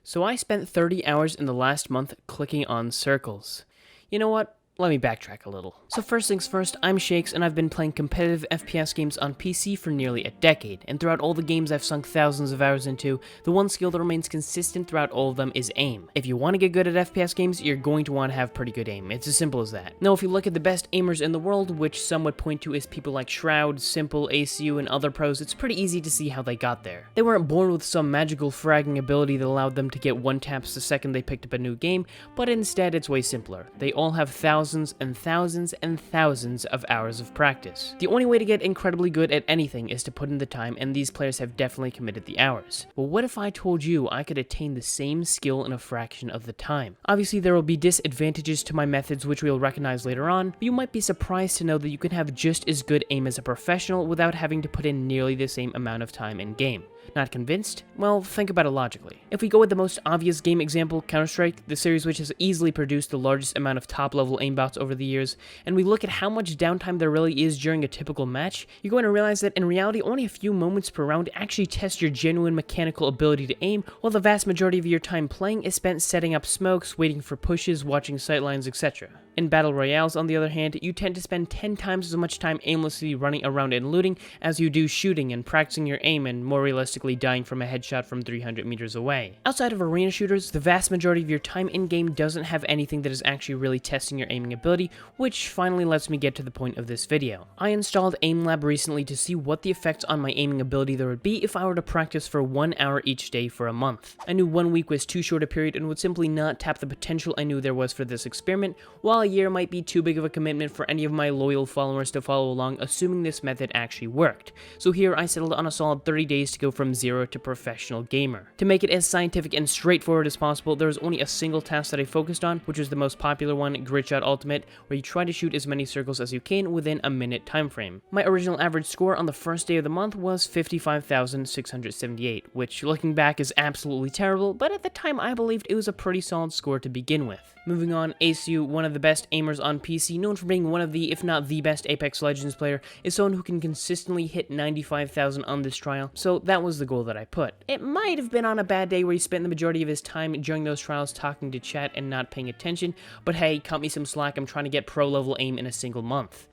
So I spent 30 hours in the last month clicking on circles. You know what? Let me backtrack a little. So first things first, I'm Shakes, and I've been playing competitive FPS games on PC for nearly a decade, and throughout all the games I've sunk thousands of hours into, the one skill that remains consistent throughout all of them is aim. If you want to get good at FPS games, you're going to want to have pretty good aim. It's as simple as that. Now, if you look at the best aimers in the world, which some would point to as people like Shroud, Simple, ACU, and other pros, it's pretty easy to see how they got there. They weren't born with some magical fragging ability that allowed them to get one taps the second they picked up a new game, but instead it's way simpler. They all have thousands and thousands and thousands of hours of practice. The only way to get incredibly good at anything is to put in the time, and these players have definitely committed the hours. But what if I told you I could attain the same skill in a fraction of the time? Obviously there will be disadvantages to my methods which we'll recognize later on, but you might be surprised to know that you can have just as good aim as a professional without having to put in nearly the same amount of time in game. Not convinced? Well, think about it logically. If we go with the most obvious game example, Counter-Strike, the series which has easily produced the largest amount of top-level aimbots over the years, and we look at how much downtime there really is during a typical match, you're going to realize that in reality only a few moments per round actually test your genuine mechanical ability to aim, while the vast majority of your time playing is spent setting up smokes, waiting for pushes, watching sightlines, etc. In Battle Royales, on the other hand, you tend to spend 10 times as much time aimlessly running around and looting as you do shooting and practicing your aim and more realistically dying from a headshot from 300 meters away. Outside of arena shooters, the vast majority of your time in-game doesn't have anything that is actually really testing your aiming ability, which finally lets me get to the point of this video. I installed AimLab recently to see what the effects on my aiming ability there would be if I were to practice for 1 hour each day for a month. I knew 1 week was too short a period and would simply not tap the potential I knew there was for this experiment, while a year might be too big of a commitment for any of my loyal followers to follow along, assuming this method actually worked. So here I settled on a solid 30 days to go from 0 to professional gamer. To make it as scientific and straightforward as possible, there was only a single task that I focused on, which was the most popular one, Grid Shot Ultimate, where you try to shoot as many circles as you can within a minute time frame. My original average score on the first day of the month was 55,678, which looking back is absolutely terrible, but at the time I believed it was a pretty solid score to begin with. Moving on, ACU, one of the best aimers on PC, known for being one of the, if not the best Apex Legends player, is someone who can consistently hit 95,000 on this trial, so that was the goal that I put. It might have been on a bad day where he spent the majority of his time during those trials talking to chat and not paying attention, but hey, cut me some slack, I'm trying to get pro level aim in a single month.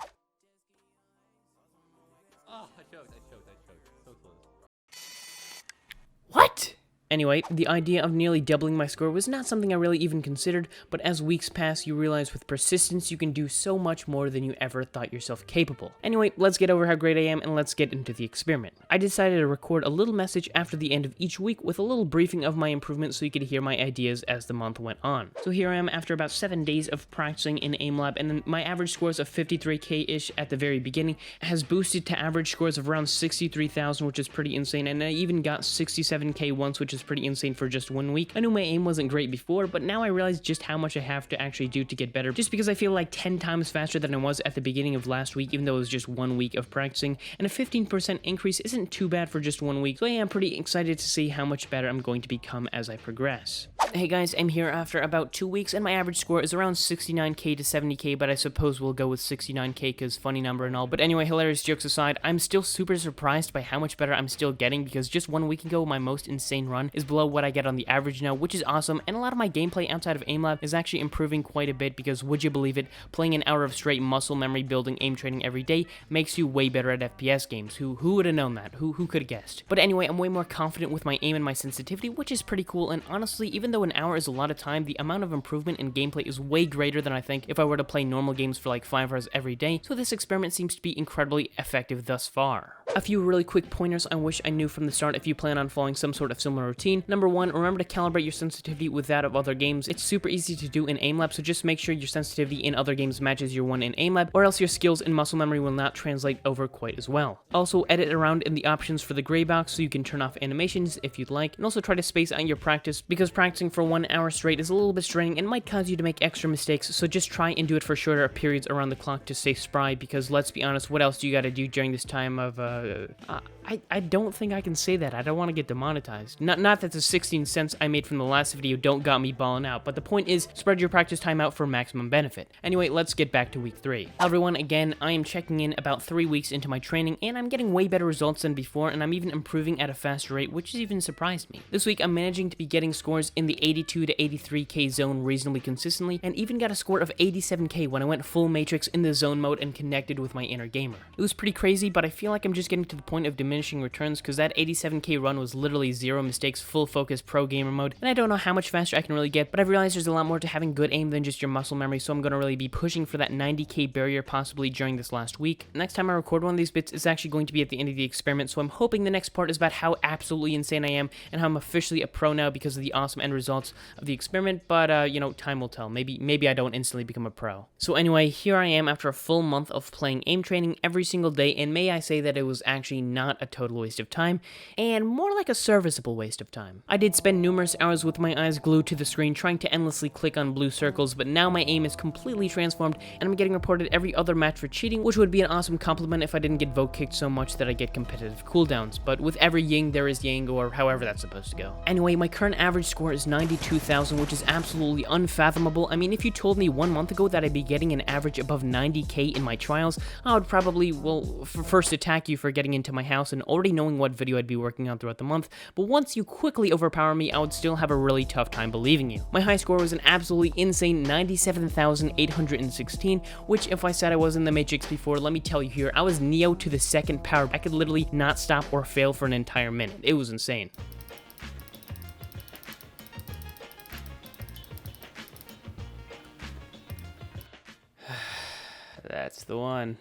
Oh, I choked. So close. What? Anyway, the idea of nearly doubling my score was not something I really even considered, but as weeks pass, you realize with persistence you can do so much more than you ever thought yourself capable. Anyway, let's get over how great I am and let's get into the experiment. I decided to record a little message after the end of each week with a little briefing of my improvements so you could hear my ideas as the month went on. So here I am after about 7 days of practicing in AimLab, and then my average scores of 53k-ish at the very beginning has boosted to average scores of around 63,000, which is pretty insane, and I even got 67k once, which is pretty insane for just 1 week. I knew my aim wasn't great before, but now I realize just how much I have to actually do to get better, just because I feel like 10 times faster than I was at the beginning of last week, even though it was just 1 week of practicing, and a 15% increase isn't too bad for just 1 week, so yeah, I'm pretty excited to see how much better I'm going to become as I progress. Hey guys, I'm here after about 2 weeks, and my average score is around 69k to 70k, but I suppose we'll go with 69k because funny number and all. But anyway, hilarious jokes aside, I'm still super surprised by how much better I'm still getting, because just 1 week ago, my most insane run is below what I get on the average now, which is awesome, and a lot of my gameplay outside of AimLab is actually improving quite a bit, because would you believe it, playing an hour of straight muscle memory building aim training every day makes you way better at FPS games. Who would have known that? Who could have guessed? But anyway, I'm way more confident with my aim and my sensitivity, which is pretty cool, and honestly, even though an hour is a lot of time, the amount of improvement in gameplay is way greater than I think if I were to play normal games for like 5 hours every day, so this experiment seems to be incredibly effective thus far. A few really quick pointers I wish I knew from the start if you plan on following some sort of similar routine. Number 1, remember to calibrate your sensitivity with that of other games. It's super easy to do in AimLab, so just make sure your sensitivity in other games matches your one in AimLab, or else your skills in muscle memory will not translate over quite as well. Also, edit around in the options for the gray box so you can turn off animations if you'd like, and also try to space out your practice, because practicing for 1 hour straight is a little bit straining and might cause you to make extra mistakes, so just try and do it for shorter periods around the clock to stay spry, because let's be honest, what else do you gotta do during this time of, I don't think I can say that. I don't want to get demonetized. Not Not that the 16 cents I made from the last video don't got me balling out, but the point is, spread your practice time out for maximum benefit. Anyway, let's get back to week 3. Everyone, again, I am checking in about 3 weeks into my training, and I'm getting way better results than before, and I'm even improving at a faster rate, which has even surprised me. This week, I'm managing to be getting scores in the 82 to 83k zone reasonably consistently, and even got a score of 87k when I went full matrix in the zone mode and connected with my inner gamer. It was pretty crazy, but I feel like I'm just getting to the point of diminishing returns, because that 87k run was literally 0 mistakes, full focus, pro gamer mode, and I don't know how much faster I can really get, but I've realized there's a lot more to having good aim than just your muscle memory, so I'm going to really be pushing for that 90k barrier possibly during this last week. Next time I record one of these bits is actually going to be at the end of the experiment, so I'm hoping the next part is about how absolutely insane I am and how I'm officially a pro now because of the awesome end results of the experiment, but you know, time will tell. Maybe I don't instantly become a pro. So anyway, here I am after a full month of playing aim training every single day, and may I say that it was actually not a total waste of time, and more like a serviceable waste of time. I did spend numerous hours with my eyes glued to the screen trying to endlessly click on blue circles, but now my aim is completely transformed, and I'm getting reported every other match for cheating, which would be an awesome compliment if I didn't get vote kicked so much that I get competitive cooldowns, but with every yin there is yang, or however that's supposed to go. Anyway, my current average score is 92,000, which is absolutely unfathomable. I mean, if you told me 1 month ago that I'd be getting an average above 90k in my trials, I would probably, well, first attack you for getting into my house and already knowing what video I'd be working on throughout the month, but once you quickly overpower me, I would still have a really tough time believing you. My high score was an absolutely insane 97,816, which if I said I was in the Matrix before, let me tell you here, I was Neo to the second power. I could literally not stop or fail for an entire minute. It was insane. That's the one.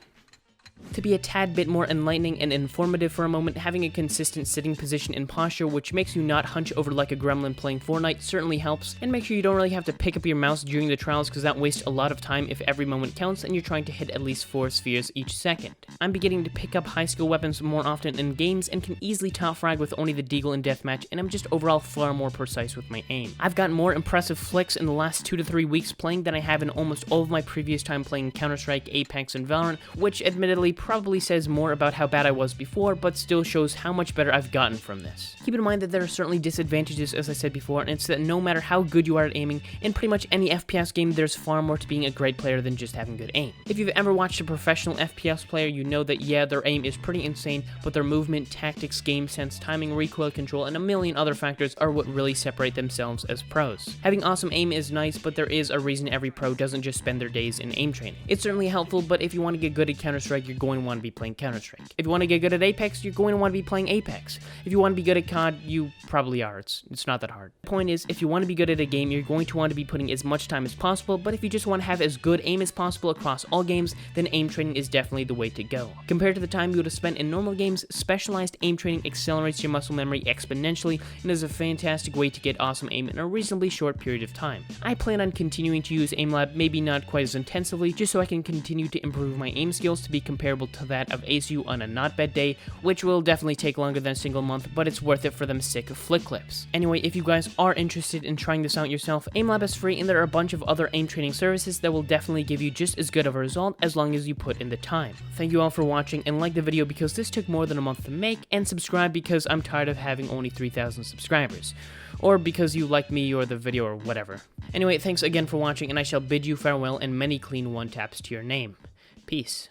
To be a tad bit more enlightening and informative for a moment, having a consistent sitting position and posture which makes you not hunch over like a gremlin playing Fortnite certainly helps, and make sure you don't really have to pick up your mouse during the trials because that wastes a lot of time if every moment counts and you're trying to hit at least 4 spheres each second. I'm beginning to pick up high skill weapons more often in games and can easily top frag with only the deagle in deathmatch, and I'm just overall far more precise with my aim. I've gotten more impressive flicks in the last 2 to 3 weeks playing than I have in almost all of my previous time playing Counter-Strike, Apex, and Valorant, which admittedly probably says more about how bad I was before, but still shows how much better I've gotten from this. Keep in mind that there are certainly disadvantages, as I said before, and it's that no matter how good you are at aiming, in pretty much any FPS game, there's far more to being a great player than just having good aim. If you've ever watched a professional FPS player, you know that yeah, their aim is pretty insane, but their movement, tactics, game sense, timing, recoil control, and a million other factors are what really separate themselves as pros. Having awesome aim is nice, but there is a reason every pro doesn't just spend their days in aim training. It's certainly helpful, but if you want to get good at Counter-Strike, you're going to want to be playing Counter-Strike. If you want to get good at Apex, you're going to want to be playing Apex. If you want to be good at COD, you probably are. It's not that hard. The point is, if you want to be good at a game, you're going to want to be putting as much time as possible, but if you just want to have as good aim as possible across all games, then aim training is definitely the way to go. Compared to the time you would have spent in normal games, specialized aim training accelerates your muscle memory exponentially and is a fantastic way to get awesome aim in a reasonably short period of time. I plan on continuing to use AimLab, maybe not quite as intensively, just so I can continue to improve my aim skills to be comparable to that of ACU on a not bad day, which will definitely take longer than a single month, but it's worth it for them sick flick clips. Anyway, if you guys are interested in trying this out yourself, AimLab is free and there are a bunch of other aim training services that will definitely give you just as good of a result as long as you put in the time. Thank you all for watching, and like the video because this took more than a month to make, and subscribe because I'm tired of having only 3,000 subscribers. Or because you like me or the video or whatever. Anyway, thanks again for watching, and I shall bid you farewell and many clean one taps to your name. Peace.